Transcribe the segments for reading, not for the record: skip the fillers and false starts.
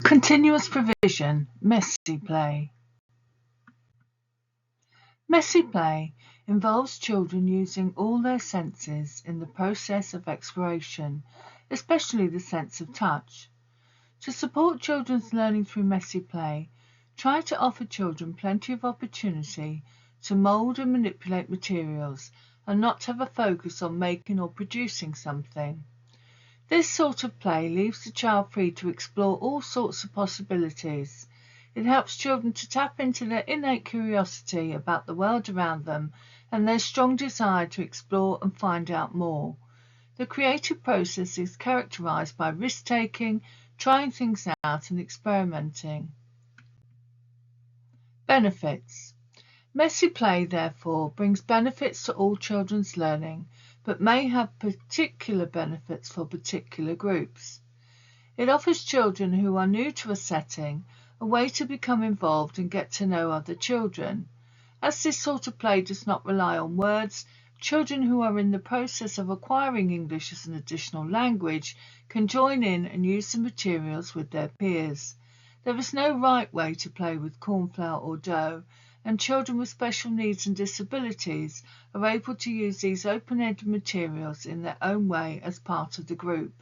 Continuous provision, messy play. Messy play involves children using all their senses in the process of exploration, especially the sense of touch. To support children's learning through messy play, try to offer children plenty of opportunity to mould and manipulate materials and not have a focus on making or producing something. This sort of play leaves the child free to explore all sorts of possibilities. It helps children to tap into their innate curiosity about the world around them and their strong desire to explore and find out more. The creative process is characterized by risk-taking, trying things out and experimenting. Benefits. Messy play, therefore, brings benefits to all children's learning, but may have particular benefits for particular groups. It offers children who are new to a setting a way to become involved and get to know other children. As this sort of play does not rely on words, children who are in the process of acquiring English as an additional language can join in and use the materials with their peers. There is no right way to play with cornflour or dough, and children with special needs and disabilities are able to use these open-ended materials in their own way as part of the group.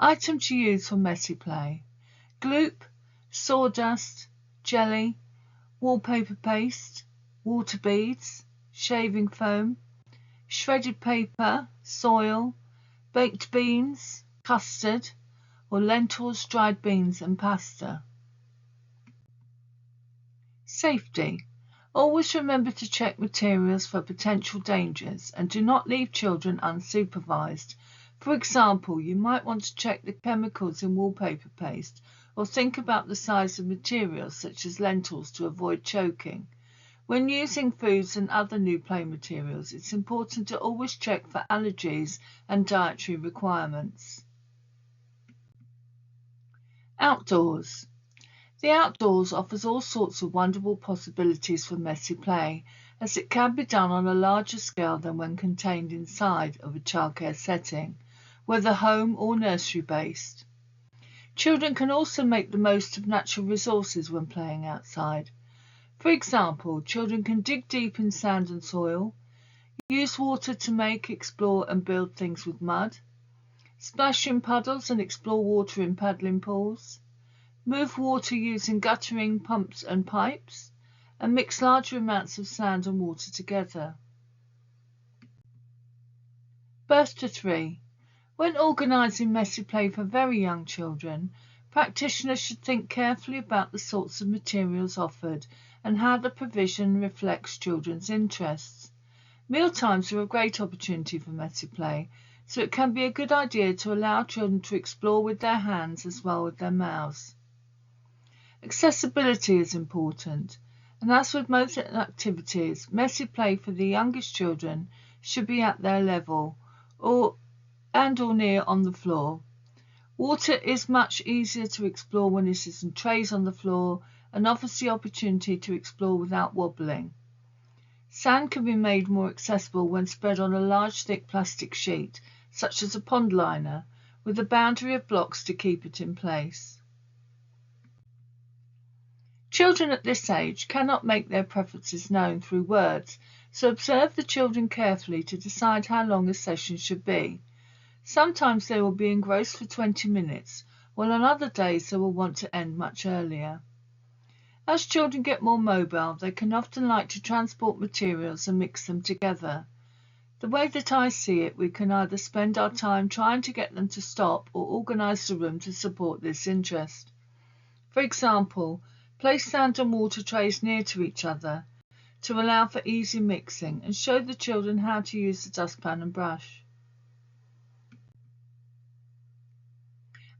Item to use for messy play: gloop, sawdust, jelly, wallpaper paste, water beads, shaving foam, shredded paper, soil, baked beans, custard, or lentils, dried beans and pasta. Safety. Always remember to check materials for potential dangers and do not leave children unsupervised. For example, you might want to check the chemicals in wallpaper paste or think about the size of materials such as lentils to avoid choking. When using foods and other new play materials, it's important to always check for allergies and dietary requirements. Outdoors. The outdoors offers all sorts of wonderful possibilities for messy play, as it can be done on a larger scale than when contained inside of a childcare setting, whether home or nursery-based. Children can also make the most of natural resources when playing outside. For example, children can dig deep in sand and soil, use water to make, explore and build things with mud, splash in puddles and explore water in paddling pools, move water using guttering pumps and pipes, and mix larger amounts of sand and water together. Birth to 3. When organising messy play for very young children, practitioners should think carefully about the sorts of materials offered and how the provision reflects children's interests. Mealtimes are a great opportunity for messy play, so it can be a good idea to allow children to explore with their hands as well as with their mouths. Accessibility is important, and as with most activities, messy play for the youngest children should be at their level or near on the floor. Water is much easier to explore when it is in trays on the floor and offers the opportunity to explore without wobbling. Sand can be made more accessible when spread on a large thick plastic sheet, such as a pond liner, with a boundary of blocks to keep it in place. Children at this age cannot make their preferences known through words, so observe the children carefully to decide how long a session should be. Sometimes they will be engrossed for 20 minutes, while on other days they will want to end much earlier. As children get more mobile, they can often like to transport materials and mix them together. The way that I see it, we can either spend our time trying to get them to stop or organise the room to support this interest. For example, place sand and water trays near to each other to allow for easy mixing and show the children how to use the dustpan and brush.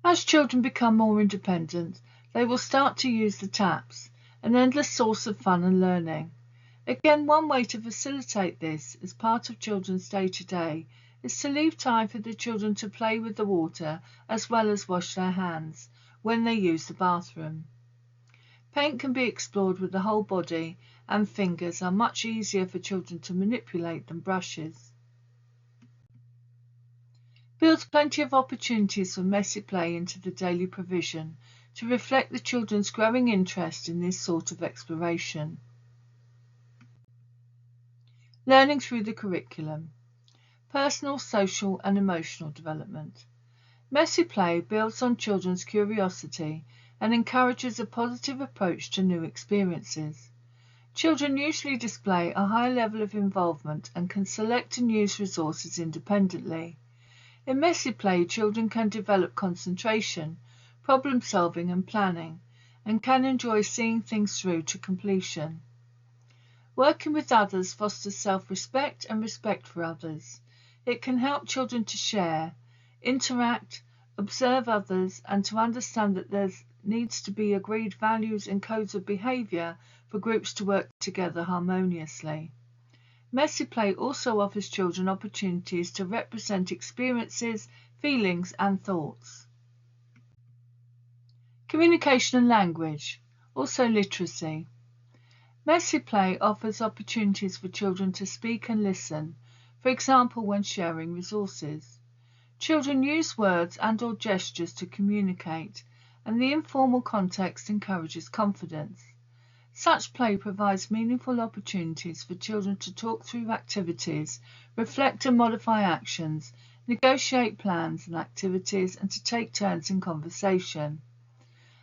As children become more independent, they will start to use the taps, an endless source of fun and learning. Again, one way to facilitate this as part of children's day-to-day is to leave time for the children to play with the water as well as wash their hands when they use the bathroom. Paint can be explored with the whole body, and fingers are much easier for children to manipulate than brushes. builds plenty of opportunities for messy play into the daily provision to reflect the children's growing interest in this sort of exploration. Learning through the curriculum. Personal, social and emotional development. Messy play builds on children's curiosity and encourages a positive approach to new experiences. Children usually display a high level of involvement and can select and use resources independently. In messy play, children can develop concentration, problem solving and planning, and can enjoy seeing things through to completion. Working with others fosters self-respect and respect for others. It can help children to share, interact, observe others, and to understand that there needs to be agreed values and codes of behaviour for groups to work together harmoniously. Messy play also offers children opportunities to represent experiences, feelings and thoughts. Communication and language, also literacy. Messy play offers opportunities for children to speak and listen, for example when sharing resources. Children use words and/or gestures to communicate, and the informal context encourages confidence. Such play provides meaningful opportunities for children to talk through activities, reflect and modify actions, negotiate plans and activities, and to take turns in conversation.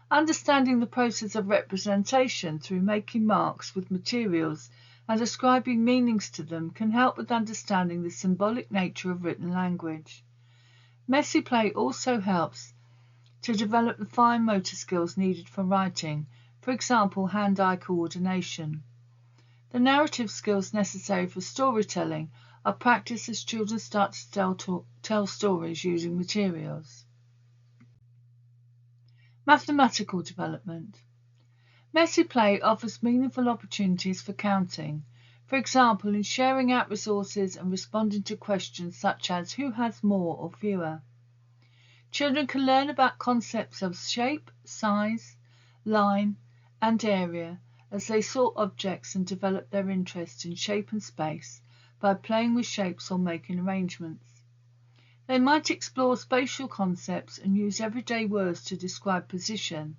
Understanding the process of representation through making marks with materials and ascribing meanings to them can help with understanding the symbolic nature of written language. Messy play also helps to develop the fine motor skills needed for writing, for example, hand-eye coordination. The narrative skills necessary for storytelling are practiced as children start to tell stories using materials. Mathematical development. Messy play offers meaningful opportunities for counting, for example, in sharing out resources and responding to questions such as who has more or fewer. Children can learn about concepts of shape, size, line, and area as they sort objects and develop their interest in shape and space by playing with shapes or making arrangements. They might explore spatial concepts and use everyday words to describe position,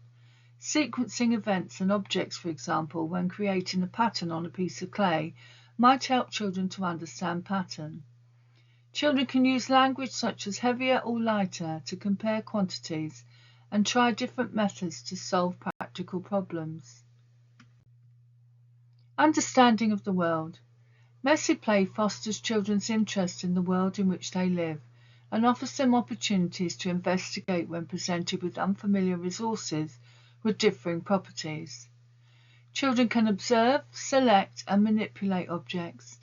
sequencing events and objects, for example, when creating a pattern on a piece of clay might help children to understand pattern. Children can use language such as heavier or lighter to compare quantities and try different methods to solve practical problems. Understanding of the world. Messy play fosters children's interest in the world in which they live and offers them opportunities to investigate when presented with unfamiliar resources with differing properties. Children can observe, select and manipulate objects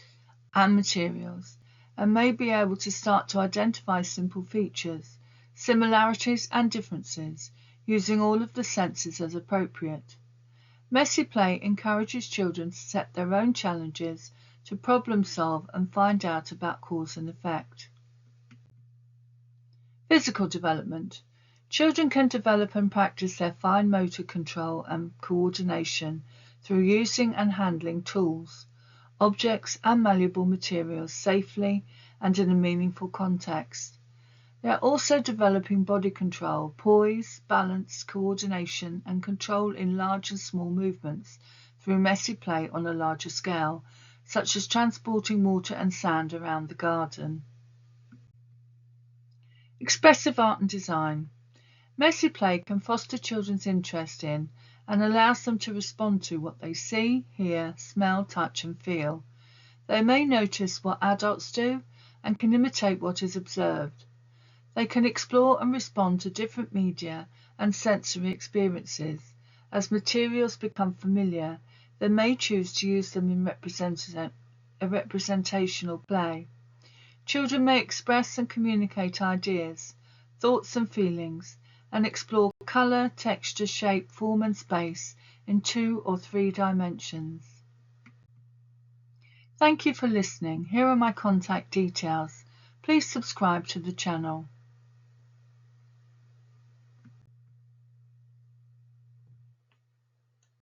and materials and may be able to start to identify simple features, similarities and differences, using all of the senses as appropriate. Messy play encourages children to set their own challenges, to problem solve and find out about cause and effect. Physical development. Children can develop and practice their fine motor control and coordination through using and handling tools, objects and malleable materials safely and in a meaningful context. They are also developing body control, poise, balance, coordination and control in large and small movements through messy play on a larger scale, such as transporting water and sand around the garden. Expressive art and design. Messy play can foster children's interest in and allows them to respond to what they see, hear, smell, touch and feel. They may notice what adults do and can imitate what is observed. They can explore and respond to different media and sensory experiences. As materials become familiar, they may choose to use them in representational play. Children may express and communicate ideas, thoughts and feelings, and explore colour, texture, shape, form and space in 2 or 3 dimensions. Thank you for listening. Here are my contact details. Please subscribe to the channel.